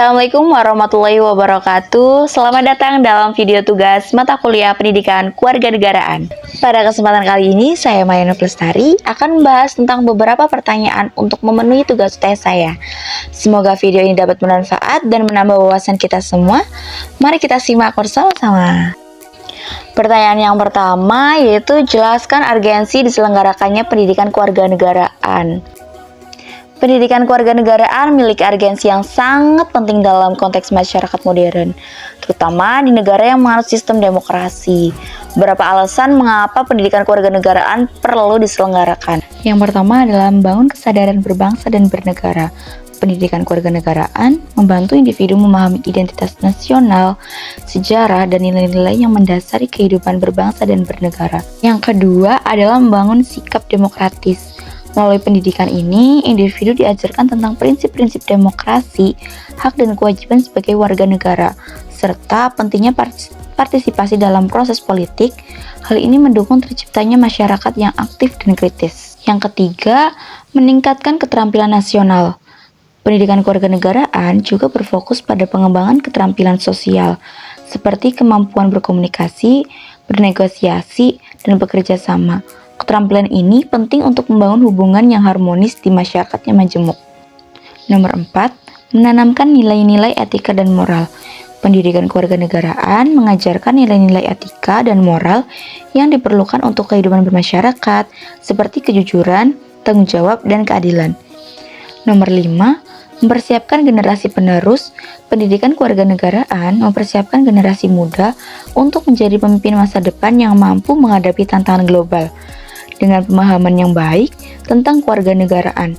Assalamualaikum warahmatullahi wabarakatuh. Selamat datang dalam video tugas mata kuliah Pendidikan Kewarganegaraan. Pada kesempatan kali ini, saya Mayana Plestari akan membahas tentang beberapa pertanyaan untuk memenuhi tugas UTS saya. Semoga video ini dapat bermanfaat dan menambah wawasan kita semua. Mari kita simak bersama-sama. Pertanyaan yang pertama yaitu jelaskan urgensi diselenggarakannya pendidikan kewarganegaraan. Pendidikan kewarganegaraan memiliki urgensi yang sangat penting dalam konteks masyarakat modern, terutama di negara yang menganut sistem demokrasi. Beberapa alasan mengapa pendidikan kewarganegaraan perlu diselenggarakan. Yang pertama adalah membangun kesadaran berbangsa dan bernegara. Pendidikan kewarganegaraan membantu individu memahami identitas nasional, sejarah, dan nilai-nilai yang mendasari kehidupan berbangsa dan bernegara. Yang kedua adalah membangun sikap demokratis. Melalui pendidikan ini, individu diajarkan tentang prinsip-prinsip demokrasi, hak dan kewajiban sebagai warga negara, serta pentingnya partisipasi dalam proses politik. Hal ini mendukung terciptanya masyarakat yang aktif dan kritis. Yang ketiga, meningkatkan keterampilan nasional. Pendidikan kewarganegaraan juga berfokus pada pengembangan keterampilan sosial, seperti kemampuan berkomunikasi, bernegosiasi, dan bekerja sama. Keterampilan ini penting untuk membangun hubungan yang harmonis di masyarakat yang majemuk. Nomor 4, menanamkan nilai-nilai etika dan moral. Pendidikan kewarganegaraan mengajarkan nilai-nilai etika dan moral yang diperlukan untuk kehidupan bermasyarakat, seperti kejujuran, tanggung jawab, dan keadilan. Nomor 5, mempersiapkan generasi penerus. Pendidikan kewarganegaraan mempersiapkan generasi muda untuk menjadi pemimpin masa depan yang mampu menghadapi tantangan global. Dengan pemahaman yang baik tentang kewarganegaraan,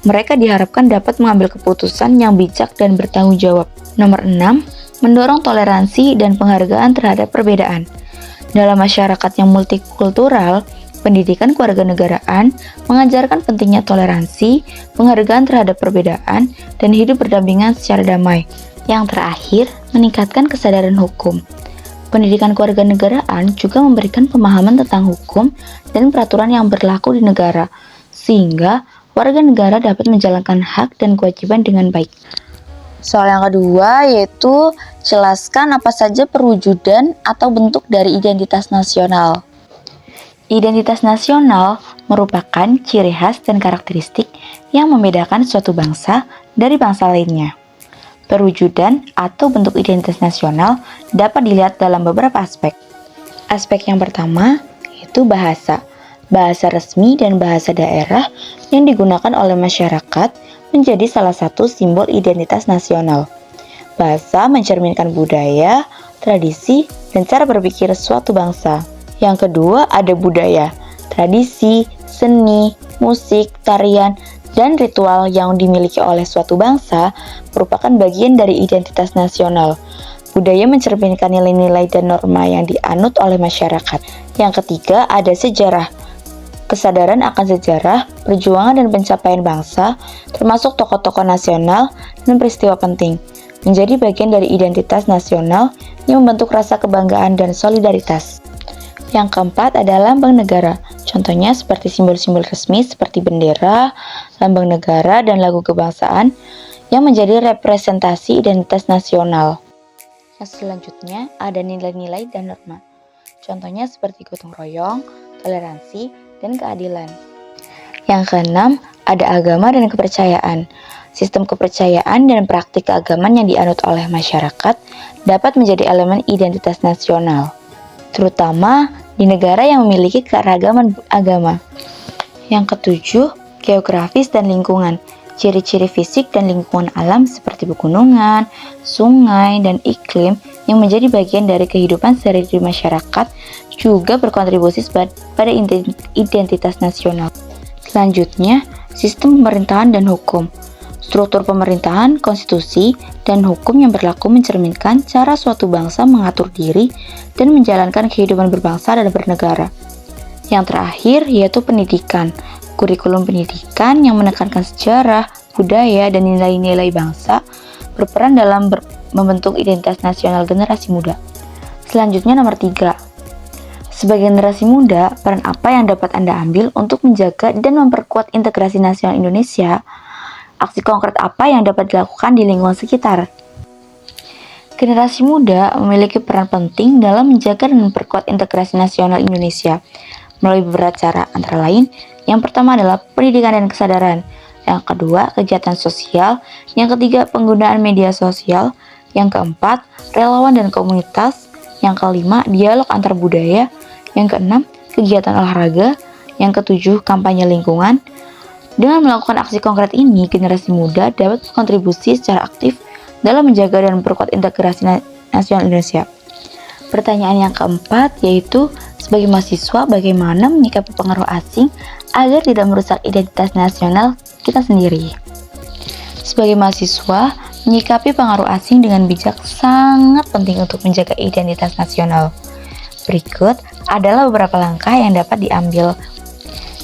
mereka diharapkan dapat mengambil keputusan yang bijak dan bertanggung jawab. Nomor 6, mendorong toleransi dan penghargaan terhadap perbedaan. Dalam masyarakat yang multikultural, pendidikan kewarganegaraan mengajarkan pentingnya toleransi, penghargaan terhadap perbedaan, dan hidup berdampingan secara damai. Yang terakhir, meningkatkan kesadaran hukum. Pendidikan kewarganegaraan juga memberikan pemahaman tentang hukum dan peraturan yang berlaku di negara, sehingga warga negara dapat menjalankan hak dan kewajiban dengan baik. Soal yang kedua yaitu jelaskan apa saja perwujudan atau bentuk dari identitas nasional. Identitas nasional merupakan ciri khas dan karakteristik yang membedakan suatu bangsa dari bangsa lainnya. Perwujudan atau bentuk identitas nasional dapat dilihat dalam beberapa aspek. Aspek yang pertama yaitu bahasa. Bahasa resmi dan bahasa daerah yang digunakan oleh masyarakat menjadi salah satu simbol identitas nasional. Bahasa mencerminkan budaya, tradisi, dan cara berpikir suatu bangsa. Yang kedua ada budaya, tradisi, seni, musik, tarian, dan ritual yang dimiliki oleh suatu bangsa merupakan bagian dari identitas nasional. Budaya mencerminkan nilai-nilai dan norma yang dianut oleh masyarakat. Yang ketiga ada sejarah. Kesadaran akan sejarah, perjuangan dan pencapaian bangsa, termasuk tokoh-tokoh nasional dan peristiwa penting, menjadi bagian dari identitas nasional yang membentuk rasa kebanggaan dan solidaritas. Yang keempat adalah lambang negara. Contohnya seperti simbol-simbol resmi seperti bendera, lambang negara, dan lagu kebangsaan yang menjadi representasi identitas nasional. Yang selanjutnya ada nilai-nilai dan norma. Contohnya seperti gotong royong, toleransi, dan keadilan. Yang keenam ada agama dan kepercayaan. Sistem kepercayaan dan praktik keagamaan yang dianut oleh masyarakat dapat menjadi elemen identitas nasional, terutama di negara yang memiliki keragaman agama. Yang ketujuh, geografis dan lingkungan. Ciri-ciri fisik dan lingkungan alam seperti pegunungan, sungai, dan iklim yang menjadi bagian dari kehidupan sehari-hari masyarakat juga berkontribusi pada identitas nasional. Selanjutnya, sistem pemerintahan dan hukum. Struktur pemerintahan, konstitusi, dan hukum yang berlaku mencerminkan cara suatu bangsa mengatur diri dan menjalankan kehidupan berbangsa dan bernegara. Yang terakhir yaitu pendidikan. Kurikulum pendidikan yang menekankan sejarah, budaya, dan nilai-nilai bangsa berperan dalam membentuk identitas nasional generasi muda. Selanjutnya nomor 3. Sebagai generasi muda, peran apa yang dapat Anda ambil untuk menjaga dan memperkuat integrasi nasional Indonesia? Aksi konkret apa yang dapat dilakukan di lingkungan sekitar? Generasi muda memiliki peran penting dalam menjaga dan memperkuat integrasi nasional Indonesia melalui beberapa cara, antara lain, yang pertama adalah pendidikan dan kesadaran, yang kedua, kegiatan sosial, yang ketiga, penggunaan media sosial, yang keempat, relawan dan komunitas, yang kelima, dialog antar budaya, yang keenam, kegiatan olahraga, yang ketujuh, kampanye lingkungan. Dengan melakukan aksi konkret ini, generasi muda dapat berkontribusi secara aktif dalam menjaga dan memperkuat integrasi nasional Indonesia. Pertanyaan yang keempat yaitu, sebagai mahasiswa, bagaimana menyikapi pengaruh asing agar tidak merusak identitas nasional kita sendiri? Sebagai mahasiswa, menyikapi pengaruh asing dengan bijak sangat penting untuk menjaga identitas nasional. Berikut adalah beberapa langkah yang dapat diambil.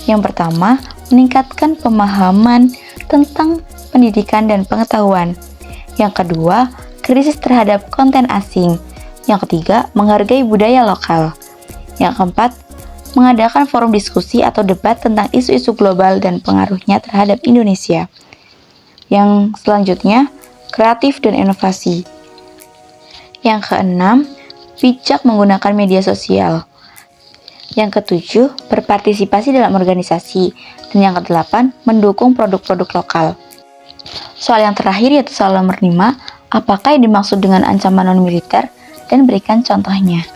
Yang pertama, meningkatkan pemahaman tentang pendidikan dan pengetahuan. Yang kedua, kritis terhadap konten asing. Yang ketiga, menghargai budaya lokal. Yang keempat, mengadakan forum diskusi atau debat tentang isu-isu global dan pengaruhnya terhadap Indonesia. Yang selanjutnya, kreatif dan inovasi. Yang keenam, bijak menggunakan media sosial. Yang ketujuh, berpartisipasi dalam organisasi. Dan yang kedelapan, mendukung produk-produk lokal. Soal yang terakhir yaitu soal nomor 5, apakah yang dimaksud dengan ancaman non-militer dan berikan contohnya.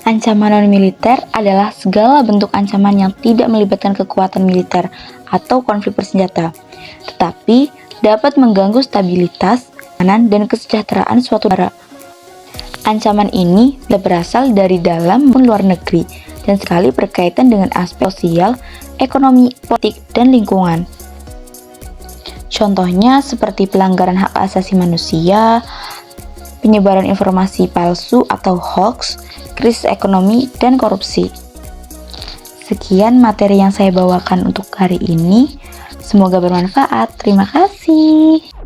Ancaman non-militer adalah segala bentuk ancaman yang tidak melibatkan kekuatan militer atau konflik bersenjata, tetapi dapat mengganggu stabilitas, keamanan, dan kesejahteraan suatu negara. Ancaman ini berasal dari dalam maupun luar negeri dan sekali berkaitan dengan aspek sosial, ekonomi, politik, dan lingkungan. Contohnya seperti pelanggaran hak asasi manusia, penyebaran informasi palsu atau hoax, krisis ekonomi, dan korupsi. Sekian materi yang saya bawakan untuk hari ini. Semoga bermanfaat. Terima kasih.